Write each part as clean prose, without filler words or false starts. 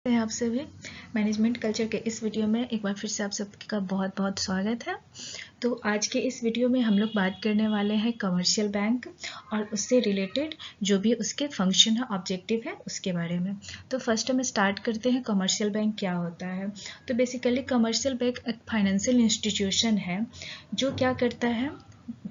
हैं आप सभी मैनेजमेंट कल्चर के इस वीडियो में एक बार फिर से आप सबका बहुत बहुत स्वागत है। तो आज के इस वीडियो में हम लोग बात करने वाले हैं कमर्शियल बैंक और उससे रिलेटेड जो भी उसके फंक्शन है, ऑब्जेक्टिव है, उसके बारे में। तो फर्स्ट हम स्टार्ट करते हैं कमर्शियल बैंक क्या होता है। तो बेसिकली कमर्शियल बैंक एक फाइनेंशियल इंस्टीट्यूशन है जो क्या करता है,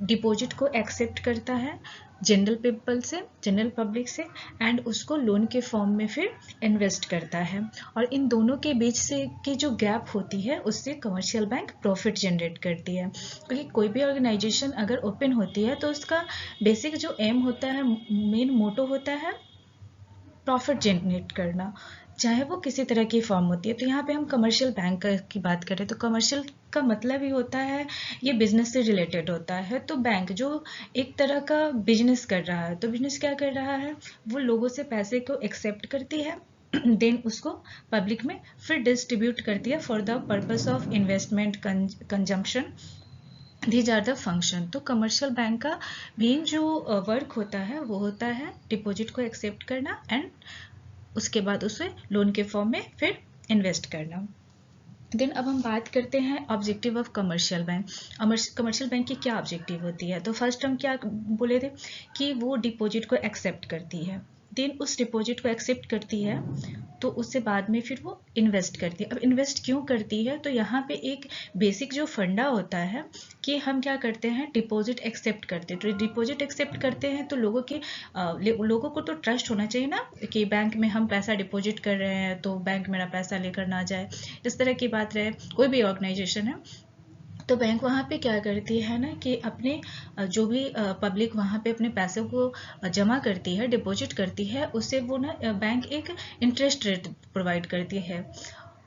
डिपॉजिट को एक्सेप्ट करता है जनरल पीपल से, जनरल पब्लिक से, एंड उसको लोन के फॉर्म में फिर इन्वेस्ट करता है। और इन दोनों के बीच से की जो गैप होती है उससे कमर्शियल बैंक प्रॉफिट जनरेट करती है। क्योंकि कोई भी ऑर्गेनाइजेशन अगर ओपन होती है तो उसका बेसिक जो एम होता है, मेन मोटो होता है प्रॉफिट जनरेट करना, चाहे वो किसी तरह की फॉर्म होती है। तो यहाँ पे हम कमर्शियल बैंक की बात करें तो कमर्शियल का मतलब ही होता है ये बिजनेस से रिलेटेड होता है। तो बैंक जो एक तरह का बिजनेस कर रहा है, तो बिजनेस क्या कर रहा है, वो लोगों से पैसे को एक्सेप्ट करती है देन उसको पब्लिक में फिर डिस्ट्रीब्यूट करती है for the purpose of investment, consumption. These are the function. तो कमर्शियल बैंक का मेन जो वर्क होता है वो होता है डिपॉजिट को एक्सेप्ट करना एंड उसके बाद उसे लोन के फॉर्म में फिर इन्वेस्ट करना। देन अब हम बात करते हैं objective of commercial bank. Commercial bank की क्या ऑब्जेक्टिव होती है। तो फर्स्ट हम क्या बोले थे कि वो डिपॉजिट को एक्सेप्ट करती है, देन उस डिपॉजिट को एक्सेप्ट करती है तो उससे बाद में फिर वो इन्वेस्ट करती है। अब इन्वेस्ट क्यों करती है, तो यहाँ पे एक बेसिक जो फंडा होता है कि हम क्या करते हैं, डिपॉजिट एक्सेप्ट करते हैं। तो डिपॉजिट एक्सेप्ट करते हैं तो लोगों को तो ट्रस्ट होना चाहिए ना कि बैंक में हम पैसा डिपॉजिट कर रहे हैं तो बैंक मेरा पैसा लेकर ना जाए, इस तरह की बात रहे। कोई भी ऑर्गेनाइजेशन है तो बैंक वहाँ पे क्या करती है ना कि अपने जो भी पब्लिक वहाँ पे अपने पैसों को जमा करती है, डिपॉजिट करती है, उससे वो ना बैंक एक इंटरेस्ट रेट प्रोवाइड करती है।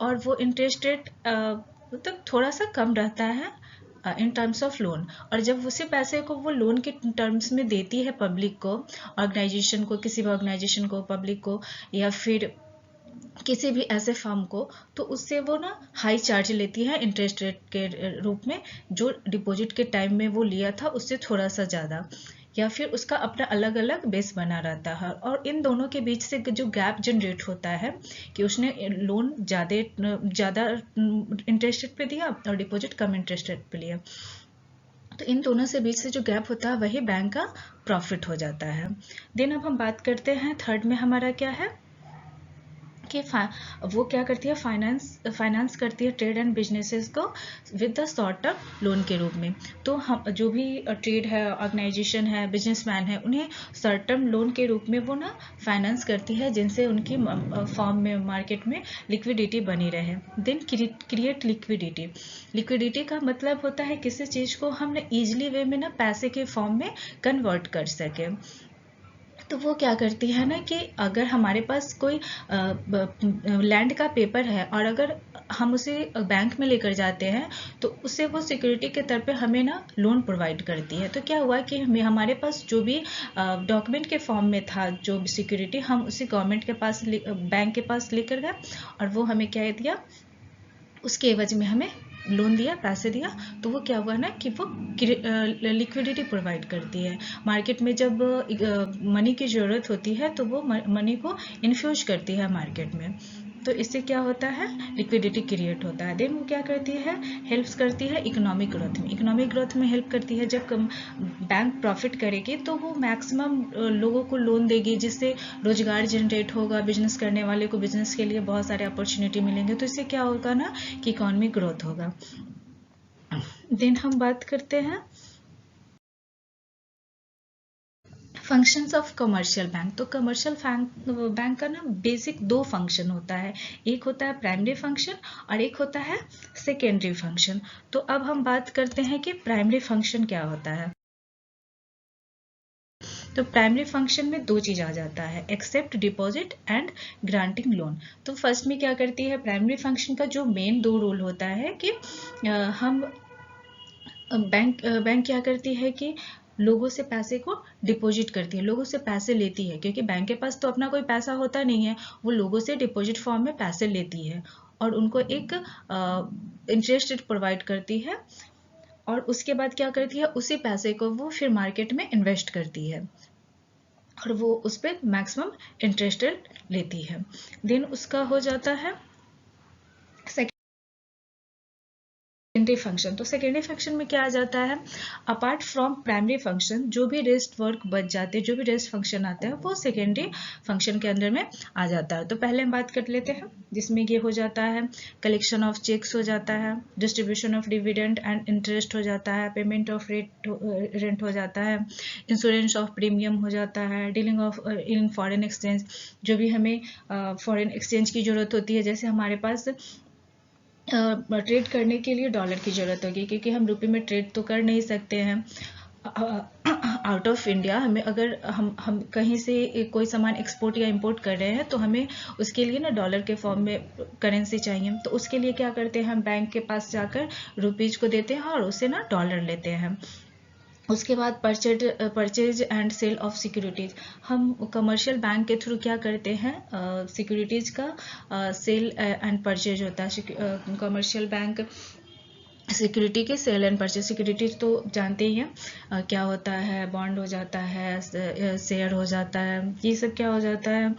और वो इंटरेस्ट रेट मतलब थोड़ा सा कम रहता है इन टर्म्स ऑफ लोन। और जब उसी पैसे को वो लोन के टर्म्स में देती है पब्लिक को, ऑर्गेनाइजेशन को, किसी भी ऑर्गेनाइजेशन को, पब्लिक को, या फिर किसी भी ऐसे फर्म को, तो उससे वो ना हाई चार्ज लेती है इंटरेस्ट रेट के रूप में, जो डिपॉजिट के टाइम में वो लिया था उससे थोड़ा सा ज़्यादा, या फिर उसका अपना अलग अलग बेस बना रहता है। और इन दोनों के बीच से जो गैप जनरेट होता है कि उसने लोन ज़्यादा इंटरेस्ट रेट पे दिया और डिपॉजिट कम इंटरेस्ट रेट पे लिया, तो इन दोनों से बीच से जो गैप होता है वही बैंक का प्रॉफिट हो जाता है। देन अब हम बात करते हैं थर्ड में हमारा क्या है कि वो क्या करती है, फाइनेंस करती है ट्रेड एंड बिजनेसेस को with the short term loan के रूप में। तो हम जो भी ट्रेड है, ऑर्गेनाइजेशन है, बिजनेसमैन है, उन्हें शॉर्ट टर्म लोन के रूप में वो ना फाइनेंस करती है जिनसे उनकी फॉर्म में, मार्केट में लिक्विडिटी बनी रहे। देन क्रिएट लिक्विडिटी का मतलब होता है किसी चीज़ को हम ना ईजिली वे में ना पैसे के फॉर्म में कन्वर्ट कर सके। तो वो क्या करती है ना कि अगर हमारे पास कोई लैंड का पेपर है और अगर हम उसे बैंक में लेकर जाते हैं तो उससे वो सिक्योरिटी के तौर पे हमें ना लोन प्रोवाइड करती है। तो क्या हुआ कि हमारे पास जो भी डॉक्यूमेंट के फॉर्म में था, जो भी सिक्योरिटी, हम उसे गवर्नमेंट के पास, बैंक के पास लेकर गए और वो हमें क्या दिया, उसके एवज में हमें लोन दिया, पैसे दिया। तो वो क्या हुआ ना कि वो लिक्विडिटी प्रोवाइड करती है। मार्केट में जब मनी की ज़रूरत होती है तो वो मनी को इन्फ्यूज करती है मार्केट में। तो इससे क्या होता है, लिक्विडिटी क्रिएट होता है। देन वो क्या करती है, हेल्प्स करती है इकोनॉमिक ग्रोथ में। इकोनॉमिक ग्रोथ में हेल्प करती है, जब बैंक प्रॉफिट करेगी तो वो मैक्सिमम लोगों को लोन देगी, जिससे रोजगार जनरेट होगा, बिजनेस करने वाले को बिजनेस के लिए बहुत सारे अपॉर्चुनिटी मिलेंगे। तो इससे क्या होगा ना कि इकोनॉमिक ग्रोथ होगा। देन हम बात करते हैं फंक्शंस ऑफ कमर्शियल बैंक। तो कमर्शियल बैंक का ना बेसिक दो फंक्शन होता है, एक होता है प्राइमरी फंक्शन और एक होता है सेकेंडरी फंक्शन। तो अब हम बात करते हैं कि प्राइमरी फंक्शन क्या होता है। तो प्राइमरी फंक्शन में दो चीज आ जाता है, except deposit and granting loan. तो फर्स्ट में क्या करती है, प्राइमरी फंक्शन का जो मेन दो रोल होता है कि हम बैंक क्या करती है कि लोगों से पैसे को डिपॉजिट करती है, लोगों से पैसे लेती है, क्योंकि बैंक के पास तो अपना कोई पैसा होता नहीं है, वो लोगों से डिपॉजिट फॉर्म में पैसे लेती है और उनको एक इंटरेस्ट रेट प्रोवाइड करती है। और उसके बाद क्या करती है, उसी पैसे को वो फिर मार्केट में इन्वेस्ट करती है। और वो उस पर मैक्सिमम इंटरेस्ट रेट लेती है। देन उसका हो जाता है सेकेंडरी फंक्शन। तो सेकेंडरी फंक्शन में क्या आ जाता है, अपार्ट फ्रॉम प्राइमरी फंक्शन जो भी रेस्ट वर्क बच जाते हैं, जो भी रेस्ट फंक्शन आते हैं, वो सेकेंडरी फंक्शन के अंदर में आ जाता है। तो पहले हम बात कर लेते हैं, जिसमें ये हो जाता है कलेक्शन ऑफ चेक्स हो जाता है, distribution of dividend and interest हो जाता है, पेमेंट ऑफ रेंट हो जाता है, इंश्योरेंस ऑफ प्रीमियम हो जाता है, dealing of in foreign exchange, जो भी हमें फॉरेन एक्सचेंज की जरूरत होती है, जैसे हमारे पास ट्रेड करने के लिए डॉलर की ज़रूरत होगी, क्योंकि हम रुपये में ट्रेड तो कर नहीं सकते हैं आउट ऑफ इंडिया। हमें अगर हम कहीं से कोई सामान एक्सपोर्ट या इंपोर्ट कर रहे हैं तो हमें उसके लिए ना डॉलर के फॉर्म में करेंसी चाहिए। तो उसके लिए क्या करते हैं, हम बैंक के पास जाकर रुपीज़ को देते हैं और उससे ना डॉलर लेते हैं। उसके बाद purchase and sale of securities, हम कमर्शियल बैंक के थ्रू क्या करते हैं, सिक्योरिटीज़ का सेल एंड परचेज होता है। कमर्शियल बैंक सिक्योरिटी के सेल एंड परचेज, सिक्योरिटीज तो जानते ही हैं क्या होता है, बॉन्ड हो जाता है, शेयर हो जाता है, ये सब क्या हो जाता है,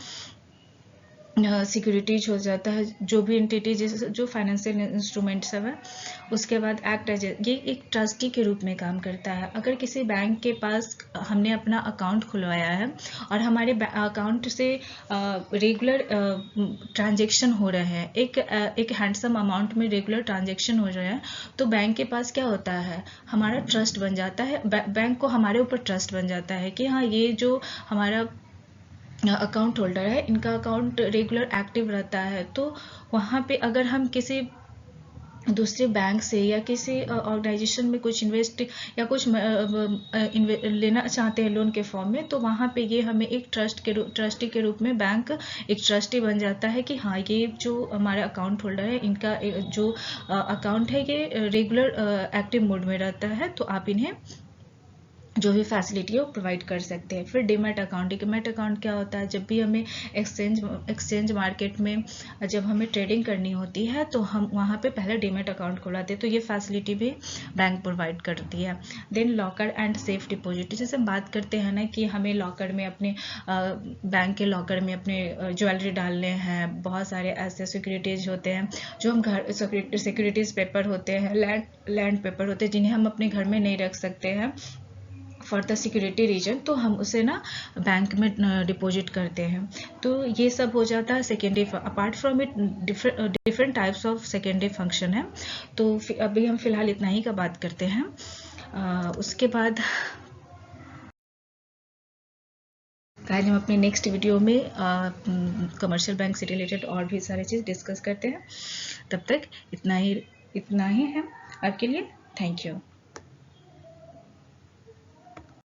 सिक्योरिटीज हो जाता है, जो भी एंटिटी जो फाइनेंशियल इंस्ट्रूमेंट सब है। उसके बाद एक्ट एज ये एक ट्रस्टी के रूप में काम करता है। अगर किसी बैंक के पास हमने अपना अकाउंट खुलवाया है और हमारे अकाउंट से रेगुलर ट्रांजैक्शन हो रहे हैं, एक हैंडसम अमाउंट में रेगुलर ट्रांजैक्शन हो रहे हैं, तो बैंक के पास क्या होता है, हमारा ट्रस्ट बन जाता है, बैंक को हमारे ऊपर ट्रस्ट बन जाता है कि हाँ, ये जो हमारा अकाउंट होल्डर है, इनका अकाउंट रेगुलर एक्टिव रहता है। तो वहाँ पे अगर हम किसी दूसरे बैंक से या किसी ऑर्गेनाइजेशन में कुछ इन्वेस्ट या कुछ लेना चाहते हैं लोन के फॉर्म में, तो वहाँ पे ये हमें एक ट्रस्टी के रूप में बैंक एक ट्रस्टी बन जाता है कि हाँ, ये जो हमारा अकाउंट होल्डर है, इनका जो अकाउंट है ये रेगुलर एक्टिव मोड में रहता है, तो आप इन्हें जो भी फैसिलिटी है वो प्रोवाइड कर सकते हैं। फिर डीमैट अकाउंट, डीमैट अकाउंट क्या होता है, जब भी हमें एक्सचेंज मार्केट में जब हमें ट्रेडिंग करनी होती है तो हम वहाँ पे पहले डीमैट अकाउंट खुलाते हैं, तो ये फैसिलिटी भी बैंक प्रोवाइड करती है। Then locker and safe deposit, जैसे हम बात करते हैं ना कि हमें लॉकर में अपने बैंक के लॉकर में अपने ज्वेलरी डालने हैं, बहुत सारे ऐसे सिक्योरिटीज होते हैं जो हम घर सिक्योरिटीज पेपर होते हैं, लैंड पेपर होते हैं, जिन्हें हम अपने घर में नहीं रख सकते हैं फॉर द सिक्योरिटी रीजन, तो हम उसे ना बैंक में डिपॉजिट करते हैं। तो ये सब हो जाता है secondary. Apart from it different types of secondary function है। तो अभी हम फिलहाल इतना ही का बात करते हैं। उसके बाद आज हम अपने नेक्स्ट वीडियो में कमर्शियल बैंक से रिलेटेड और भी सारी चीज़ डिस्कस करते हैं। तब तक इतना ही है आपके लिए। Thank you.